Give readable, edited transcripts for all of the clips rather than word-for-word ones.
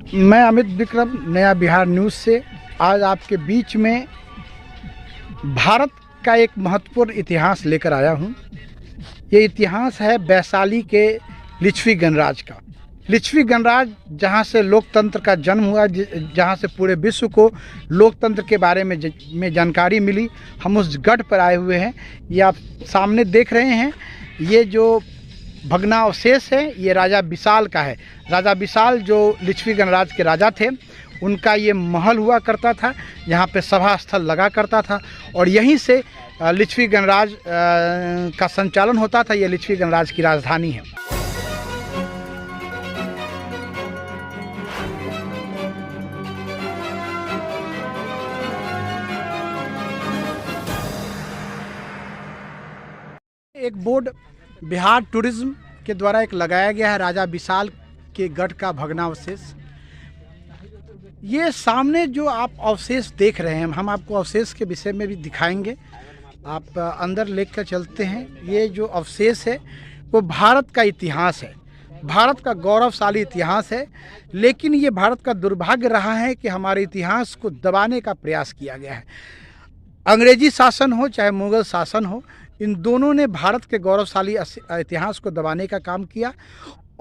मैं अमित विक्रम, नया बिहार न्यूज़ से आज आपके बीच में भारत का एक महत्वपूर्ण इतिहास लेकर आया हूँ। ये इतिहास है वैशाली के लिच्छवी गणराज का। लिच्छवी गणराज जहाँ से लोकतंत्र का जन्म हुआ, जहाँ से पूरे विश्व को लोकतंत्र के बारे में जानकारी मिली, हम उस गढ़ पर आए हुए हैं। ये आप सामने देख रहे हैं, ये जो भग्नावशेष है ये राजा विशाल का है। राजा विशाल जो लिच्छवी गणराज के राजा थे, उनका ये महल हुआ करता था, यहाँ पे सभा स्थल लगा करता था और यहीं से लिच्छवी गणराज का संचालन होता था। ये लिच्छवी गणराज की राजधानी है। एक बोर्ड बिहार टूरिज्म के द्वारा एक लगाया गया है, राजा विशाल के गढ़ का भग्नावशेष। ये सामने जो आप अवशेष देख रहे हैं, हम आपको अवशेष के विषय में भी दिखाएंगे। आप अंदर लेकर चलते हैं। ये जो अवशेष है वो भारत का इतिहास है, भारत का गौरवशाली इतिहास है। लेकिन ये भारत का दुर्भाग्य रहा है कि हमारे इतिहास को दबाने का प्रयास किया गया है। अंग्रेजी शासन हो चाहे मुग़ल शासन हो, इन दोनों ने भारत के गौरवशाली इतिहास को दबाने का काम किया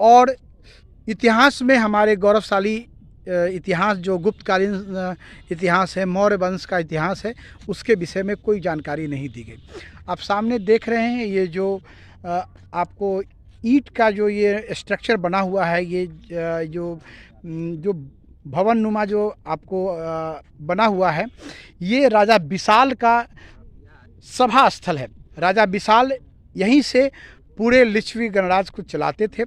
और इतिहास में हमारे गौरवशाली इतिहास जो गुप्तकालीन इतिहास है, मौर्य वंश का इतिहास है, उसके विषय में कोई जानकारी नहीं दी गई। आप सामने देख रहे हैं ये जो आपको ईंट का जो ये स्ट्रक्चर बना हुआ है, ये जो भवन नुमा जो आपको बना हुआ है, ये राजा विशाल का सभा स्थल है। राजा विशाल यहीं से पूरे लिच्छवी गणराज को चलाते थे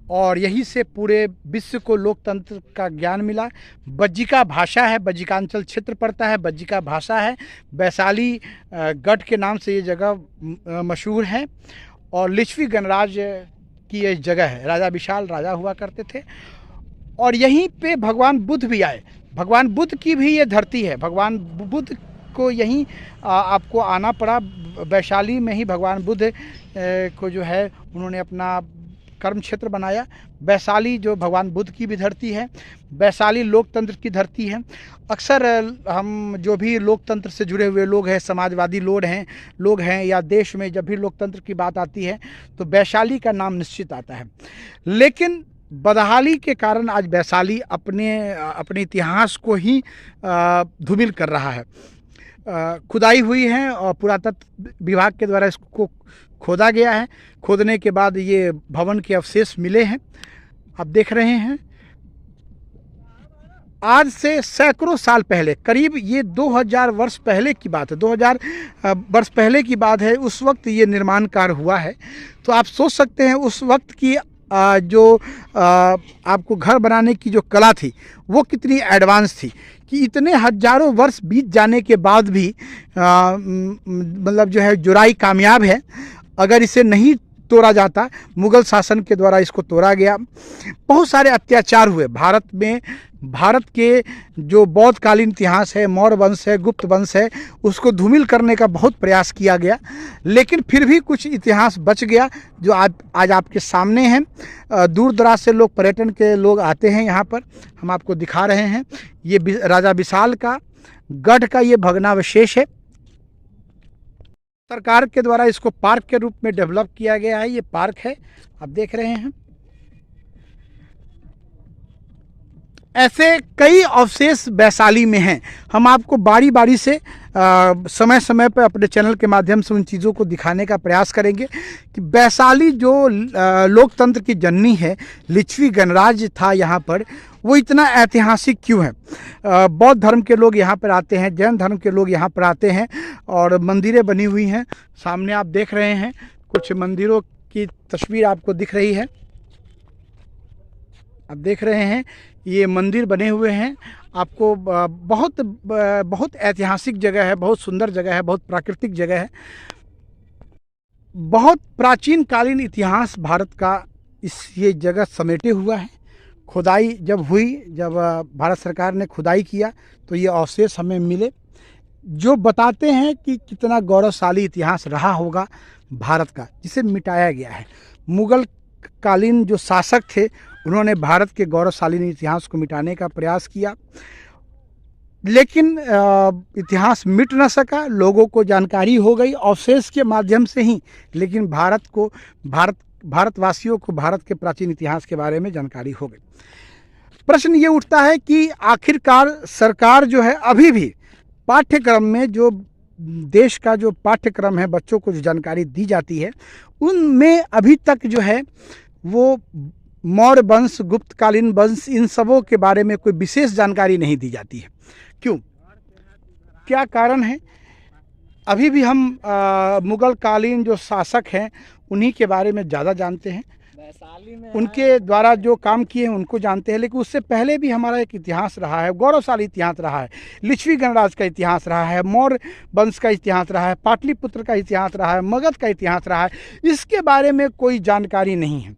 और यहीं से पूरे विश्व को लोकतंत्र का ज्ञान मिला। बज्जिका भाषा है, बज्जिकांचल क्षेत्र पड़ता है, बज्जिका भाषा है। वैशाली गढ़ के नाम से ये जगह मशहूर है और लिच्छवी गणराज की ये जगह है। राजा विशाल राजा हुआ करते थे और यहीं पे भगवान बुद्ध भी आए। भगवान बुद्ध की भी ये धरती है। भगवान बुद्ध को यहीं आपको आना पड़ा। वैशाली में ही भगवान बुद्ध को जो है उन्होंने अपना कर्म क्षेत्र बनाया। वैशाली जो भगवान बुद्ध की भी धरती है, वैशाली लोकतंत्र की धरती है। अक्सर हम जो भी लोकतंत्र से जुड़े हुए लोग हैं, समाजवादी लोग हैं या देश में जब भी लोकतंत्र की बात आती है तो वैशाली का नाम निश्चित आता है। लेकिन बदहाली के कारण आज वैशाली अपने इतिहास को ही धूमिल कर रहा है। खुदाई हुई है और पुरातत्व विभाग के द्वारा इसको खोदा गया है। खोदने के बाद ये भवन के अवशेष मिले हैं, आप देख रहे हैं। आज से सैकड़ों साल पहले, करीब ये 2000 वर्ष पहले की बात है, 2000 वर्ष पहले की बात है। उस वक्त ये निर्माण कार्य हुआ है। तो आप सोच सकते हैं उस वक्त की जो आपको घर बनाने की जो कला थी वो कितनी एडवांस थी कि इतने हजारों वर्ष बीत जाने के बाद भी मतलब जो है जुराई कामयाब है। अगर इसे नहीं तोड़ा जाता, मुग़ल शासन के द्वारा इसको तोड़ा गया। बहुत सारे अत्याचार हुए भारत में। भारत के जो बौद्धकालीन इतिहास है, मौर्य वंश है, गुप्त वंश है, उसको धूमिल करने का बहुत प्रयास किया गया। लेकिन फिर भी कुछ इतिहास बच गया जो आज आपके सामने हैं। दूर दराज से लोग, पर्यटन के लोग आते हैं यहाँ पर, हम आपको दिखा रहे हैं। ये राजा विशाल का गढ़ का ये भग्नावशेष है। सरकार के द्वारा इसको पार्क के रूप में डेवलप किया गया है। ये पार्क है, आप देख रहे हैं। ऐसे कई अवशेष वैशाली में हैं। हम आपको बारी बारी से समय समय पर अपने चैनल के माध्यम से उन चीज़ों को दिखाने का प्रयास करेंगे कि वैशाली जो लोकतंत्र की जननी है, लिच्छवी गणराज था यहाँ पर, वो इतना ऐतिहासिक क्यों है। बौद्ध धर्म के लोग यहाँ पर आते हैं, जैन धर्म के लोग यहाँ पर आते हैं और मंदिरें बनी हुई हैं। सामने आप देख रहे हैं, कुछ मंदिरों की तस्वीर आपको दिख रही है। आप देख रहे हैं ये मंदिर बने हुए हैं। आपको बहुत ऐतिहासिक जगह है, बहुत सुंदर जगह है, बहुत प्राकृतिक जगह है। बहुत प्राचीन कालीन इतिहास भारत का ये जगह समेटे हुआ है। खुदाई जब हुई, जब भारत सरकार ने खुदाई किया तो ये अवशेष हमें मिले जो बताते हैं कि कितना गौरवशाली इतिहास रहा होगा भारत का, जिसे मिटाया गया है। मुग़ल कालीन जो शासक थे उन्होंने भारत के गौरवशाली इतिहास को मिटाने का प्रयास किया, लेकिन इतिहास मिट न सका। लोगों को जानकारी हो गई अवशेष के माध्यम से ही, लेकिन भारतवासियों को भारत के प्राचीन इतिहास के बारे में जानकारी हो गई। प्रश्न ये उठता है कि आखिरकार सरकार जो है अभी भी पाठ्यक्रम में, जो देश का जो पाठ्यक्रम है, बच्चों को जो जानकारी दी जाती है, उनमें अभी तक जो है वो मौर्य वंश, गुप्तकालीन वंश, इन सबों के बारे में कोई विशेष जानकारी नहीं दी जाती है। क्यों, क्या कारण है? अभी भी हम मुगल कालीन जो शासक हैं उन्हीं के बारे में ज़्यादा जानते हैं, उनके द्वारा जो काम किए हैं उनको जानते हैं, लेकिन उससे पहले भी हमारा एक इतिहास रहा है, गौरवशाली इतिहास रहा है। लिच्छवी गणराज्य का इतिहास रहा है, मौर्य वंश का इतिहास रहा है, पाटलिपुत्र का इतिहास रहा है, मगध का इतिहास रहा है। इसके बारे में कोई जानकारी नहीं है।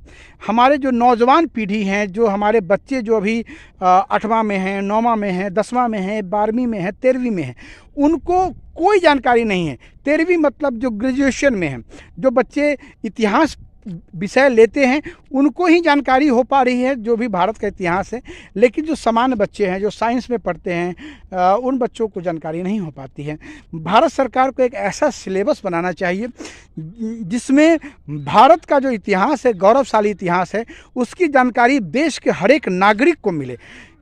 हमारे जो नौजवान पीढ़ी हैं, जो हमारे बच्चे जो अभी 8वां में हैं, 9वां में हैं, 10वां में हैं, 12वीं में हैं, 13वीं में हैं, उनको कोई जानकारी नहीं है। 13वीं मतलब जो ग्रेजुएशन में हैं, जो बच्चे इतिहास विषय लेते हैं उनको ही जानकारी हो पा रही है जो भी भारत का इतिहास है, लेकिन जो सामान्य बच्चे हैं, जो साइंस में पढ़ते हैं, उन बच्चों को जानकारी नहीं हो पाती है। भारत सरकार को एक ऐसा सिलेबस बनाना चाहिए जिसमें भारत का जो इतिहास है, गौरवशाली इतिहास है, उसकी जानकारी देश के हर एक नागरिक को मिले।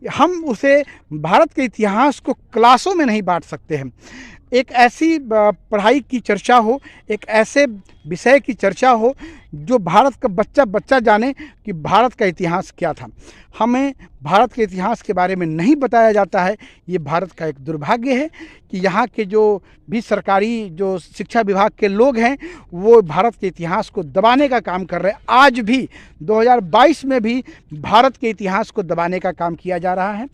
हम उसे, भारत के इतिहास को क्लासों में नहीं बांट सकते हैं। एक ऐसी पढ़ाई की चर्चा हो, एक ऐसे विषय की चर्चा हो जो भारत का बच्चा जाने कि भारत का इतिहास क्या था। हमें भारत के इतिहास के बारे में नहीं बताया जाता है। ये भारत का एक दुर्भाग्य है कि यहाँ के जो भी सरकारी जो शिक्षा विभाग के लोग हैं वो भारत के इतिहास को दबाने का काम कर रहे हैं। आज भी 2022 में भी भारत के इतिहास को दबाने का काम किया जा रहा है।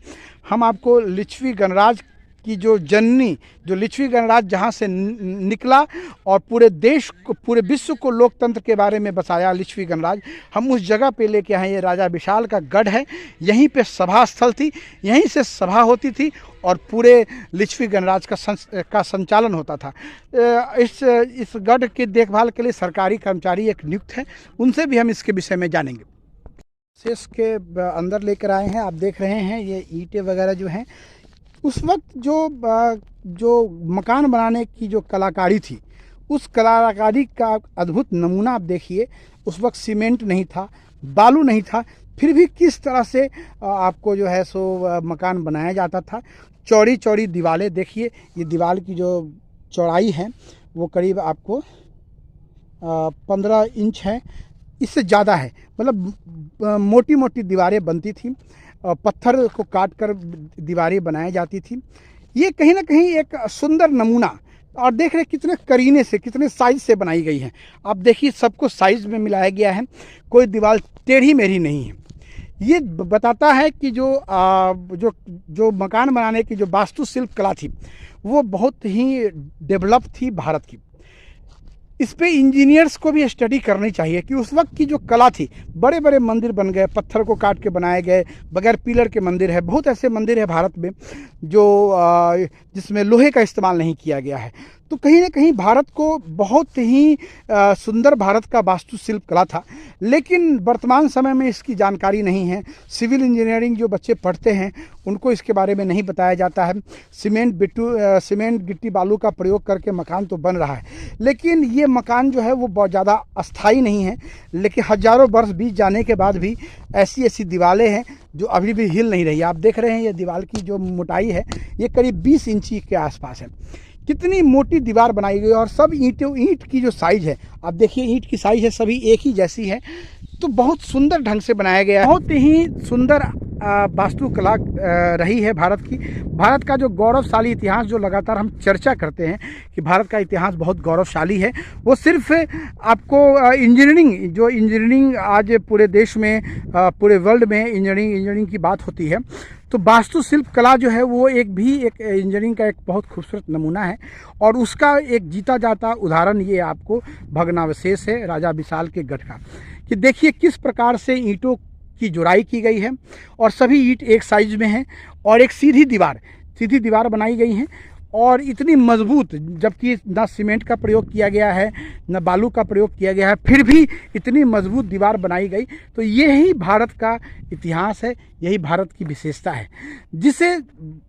हम आपको लिच्छवी गणराज्य की जो जननी, जो लिच्छवी गणराज्य जहाँ से निकला और पूरे देश को, पूरे विश्व को लोकतंत्र के बारे में बताया लिच्छवी गणराज्य, हम उस जगह पे लेके आए। ये राजा विशाल का गढ़ है, यहीं पे सभा स्थल थी, यहीं से सभा होती थी और पूरे लिच्छवी गणराज्य का संचालन होता था। इस गढ़ की देखभाल के लिए सरकारी कर्मचारी एक नियुक्त है, उनसे भी हम इसके विषय में जानेंगे। शेष के अंदर लेकर आए हैं, आप देख रहे हैं ये ईंटें वगैरह जो हैं। उस वक्त जो मकान बनाने की जो कलाकारी थी, उस कलाकारी का अद्भुत नमूना आप देखिए। उस वक्त सीमेंट नहीं था, बालू नहीं था, फिर भी किस तरह से आपको जो है सो मकान बनाया जाता था। चौड़ी चौड़ी दीवारें देखिए, ये दीवार की जो चौड़ाई है वो करीब आपको 15 इंच है, इससे ज़्यादा है। मतलब मोटी मोटी दीवारें बनती थी, पत्थर को काट कर दीवारें बनाई जाती थी। ये कहीं ना कहीं एक सुंदर नमूना, और देख रहे कितने करीने से, कितने साइज से बनाई गई है। आप देखिए सबको साइज में मिलाया गया है, कोई दीवार टेढ़ी मेढ़ी नहीं है। ये बताता है कि जो मकान बनाने की जो वास्तुशिल्प कला थी वो बहुत ही डेवलप थी भारत की। इस पे इंजीनियर्स को भी स्टडी करनी चाहिए कि उस वक्त की जो कला थी, बड़े बड़े मंदिर बन गए, पत्थर को काट के बनाए गए, बगैर पिलर के मंदिर है। बहुत ऐसे मंदिर है भारत में जो जिसमें लोहे का इस्तेमाल नहीं किया गया है। तो कहीं ना कहीं भारत को बहुत ही सुंदर भारत का वास्तुशिल्प कला था, लेकिन वर्तमान समय में इसकी जानकारी नहीं है। सिविल इंजीनियरिंग जो बच्चे पढ़ते हैं उनको इसके बारे में नहीं बताया जाता है। सीमेंट गिट्टी बालू का प्रयोग करके मकान तो बन रहा है, लेकिन ये मकान जो है वो बहुत ज़्यादा अस्थाई नहीं है। लेकिन हजारों वर्ष बीत जाने के बाद भी ऐसी ऐसी दीवारें हैं जो अभी भी हिल नहीं रही। आप देख रहे हैं ये दीवार की जो मोटाई है ये करीब 20 इंची के आसपास है। कितनी मोटी दीवार बनाई गई, और सब ईंट की जो साइज है, आप देखिए ईंट की साइज है सभी एक ही जैसी है। तो बहुत सुंदर ढंग से बनाया गया है। बहुत ही सुंदर वास्तुकला रही है भारत की। भारत का जो गौरवशाली इतिहास जो लगातार हम चर्चा करते हैं कि भारत का इतिहास बहुत गौरवशाली है, वो सिर्फ आपको इंजीनियरिंग आज पूरे देश में, पूरे वर्ल्ड में इंजीनियरिंग की बात होती है, तो वास्तुशिल्प कला जो है वो एक इंजीनियरिंग का एक बहुत खूबसूरत नमूना है। और उसका एक जीता जाता उदाहरण ये आपको भग्नावशेष है राजा विशाल के गढ़ का, कि देखिए किस प्रकार से ईंटों की जुड़ाई की गई है और सभी ईंट एक साइज में हैं, और एक सीधी दीवार बनाई गई हैं। और इतनी मजबूत, जबकि ना सीमेंट का प्रयोग किया गया है न बालू का प्रयोग किया गया है, फिर भी इतनी मजबूत दीवार बनाई गई। तो यही भारत का इतिहास है, यही भारत की विशेषता है, जिसे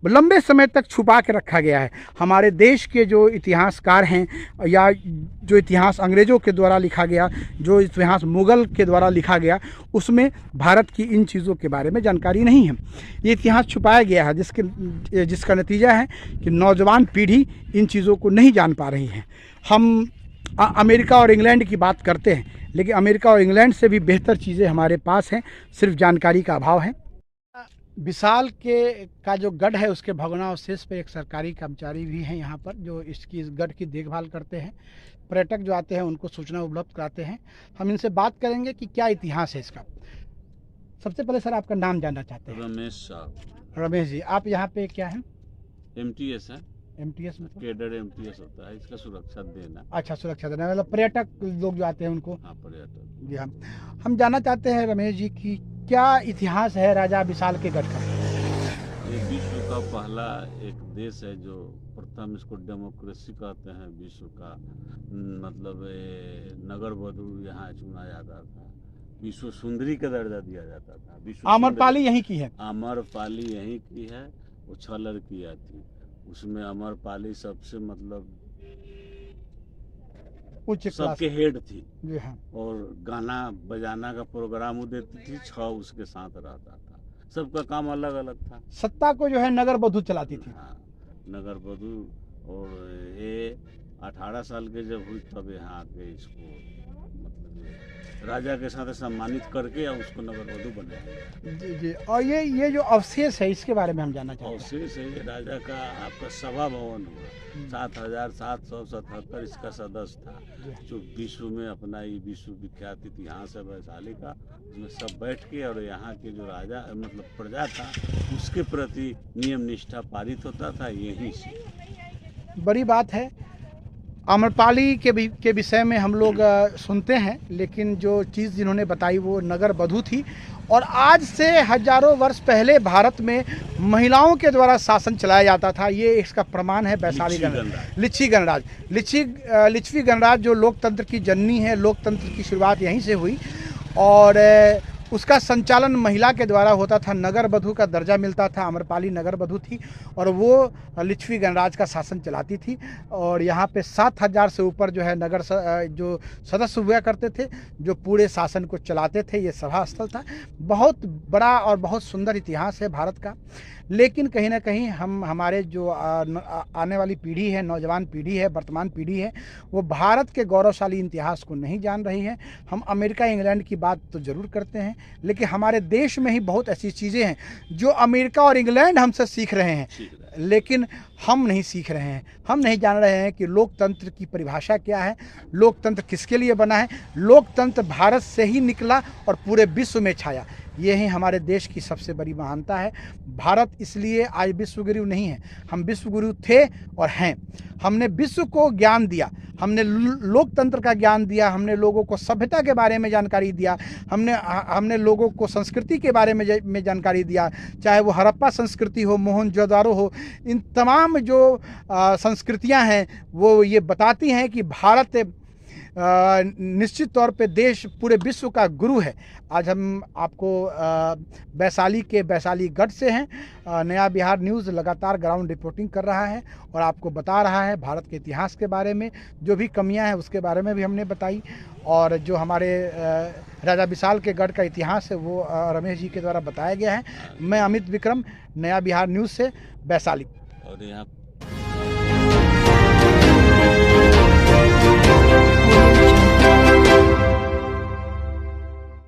लंबे समय तक छुपा के रखा गया है। हमारे देश के जो इतिहासकार हैं, या जो इतिहास अंग्रेज़ों के द्वारा लिखा गया, जो इतिहास मुग़ल के द्वारा लिखा गया, उसमें भारत की इन चीज़ों के बारे में जानकारी नहीं है। ये इतिहास छुपाया गया है, जिसका नतीजा है कि नौजवान पीढ़ी इन चीज़ों को नहीं जान पा रही है। हम अमेरिका और इंग्लैंड की बात करते हैं, लेकिन अमेरिका और इंग्लैंड से भी बेहतर चीज़ें हमारे पास हैं, सिर्फ जानकारी का अभाव है। विशाल का जो गढ़ है, उसके भग्नावशेष पे एक सरकारी कर्मचारी भी हैं यहाँ पर, जो इस गढ़ की देखभाल करते हैं। पर्यटक जो आते हैं उनको सूचना उपलब्ध कराते हैं। हम इनसे बात करेंगे कि क्या इतिहास है इसका। सबसे पहले सर, आपका नाम जानना चाहते हैं। रमेश साहब। रमेश जी, आप यहाँ पे क्या हैं? MTS है। MTS मतलब कैडर MTS होता है, इसका सुरक्षा देना। अच्छा, सुरक्षा देना मतलब पर्यटक लोग जो आते हैं उनको। हाँ, पर्यटक। जी हाँ, हम जानना चाहते हैं रमेश जी कि क्या इतिहास है राजा विशाल के गढ़ का। ये विश्व का पहला एक देश है जो प्रथम, इसको डेमोक्रेसी कहते हैं विश्व का, मतलब नगर वधु यहाँ चुना जाता था, विश्व सुंदरी का दर्जा दिया जाता था। विश्व आम्रपाली यहीं की है। आम्रपाली यहीं की है। वो 6 लड़कियाँ थी, उसमें आम्रपाली सबसे मतलब उच्च सबके हेड थी। जी हाँ। और गाना बजाना का प्रोग्राम वो देती थी, 6 उसके साथ रहता था। सबका काम अलग अलग था। सत्ता को जो है नगर वधु चलाती थी। हाँ, नगर वधु। और ये 18 साल के जब हुई तब यहाँ आके इसको मतलब राजा के साथ सम्मानित करके या उसको नगर वधु बनाया। जी जी। और ये जो अवशेष है, इसके बारे में हम जानना चाहते हैं। अवशेष है, ये राजा का आपका सभा भवन हुआ। 7,777 इसका सदस्य था, जो विश्व में अपना ये विश्व विख्यात इतिहास है वैशाली का, उसमें सब बैठ के और यहाँ के जो राजा मतलब प्रजा था उसके प्रति नियम निष्ठा पारित होता था यहीं से। बड़ी बात है। आम्रपाली के विषय में हम लोग सुनते हैं, लेकिन जो चीज़ जिन्होंने बताई वो नगर वधु थी। और आज से हजारों वर्ष पहले भारत में महिलाओं के द्वारा शासन चलाया जाता था। ये इसका प्रमाण है वैशाली गणराज्य, लिच्छवी गणराज्य जो लोकतंत्र की जननी है। लोकतंत्र की शुरुआत यहीं से हुई और उसका संचालन महिला के द्वारा होता था। नगर वधु का दर्जा मिलता था। आम्रपाली नगर वधु थी और वो लिच्छवी गणराज्य का शासन चलाती थी। और यहाँ पे 7,000 से ऊपर जो है नगर जो सदस्य हुआ करते थे, जो पूरे शासन को चलाते थे। ये सभा स्थल था। बहुत बड़ा और बहुत सुंदर इतिहास है भारत का। लेकिन कहीं ना कहीं हमारे जो आने वाली पीढ़ी है, नौजवान पीढ़ी है, वर्तमान पीढ़ी है, वो भारत के गौरवशाली इतिहास को नहीं जान रही है। हम अमेरिका इंग्लैंड की बात तो ज़रूर करते हैं, लेकिन हमारे देश में ही बहुत ऐसी चीज़ें हैं जो अमेरिका और इंग्लैंड हमसे सीख रहे हैं, लेकिन हम नहीं सीख रहे हैं। हम नहीं जान रहे हैं कि लोकतंत्र की परिभाषा क्या है, लोकतंत्र किसके लिए बना है। लोकतंत्र भारत से ही निकला और पूरे विश्व में छाया। यही हमारे देश की सबसे बड़ी महानता है। भारत इसलिए आज विश्वगुरु नहीं है, हम विश्वगुरु थे और हैं। हमने विश्व को ज्ञान दिया, हमने लोकतंत्र का ज्ञान दिया, हमने लोगों को सभ्यता के बारे में जानकारी दिया, हमने लोगों को संस्कृति के बारे में जानकारी दिया। चाहे वो हड़प्पा संस्कृति हो, मोहनजोदारो हो, इन तमाम जो संस्कृतियां हैं वो ये बताती हैं कि भारत निश्चित तौर पे देश पूरे विश्व का गुरु है। आज हम आपको वैशाली गढ़ से हैं। नया बिहार न्यूज़ लगातार ग्राउंड रिपोर्टिंग कर रहा है और आपको बता रहा है भारत के इतिहास के बारे में। जो भी कमियां हैं उसके बारे में भी हमने बताई, और जो हमारे राजा विशाल के गढ़ का इतिहास है वो रमेश जी के द्वारा बताया गया है। मैं अमित विक्रम, नया बिहार न्यूज़ से, वैशाली। और यहाँ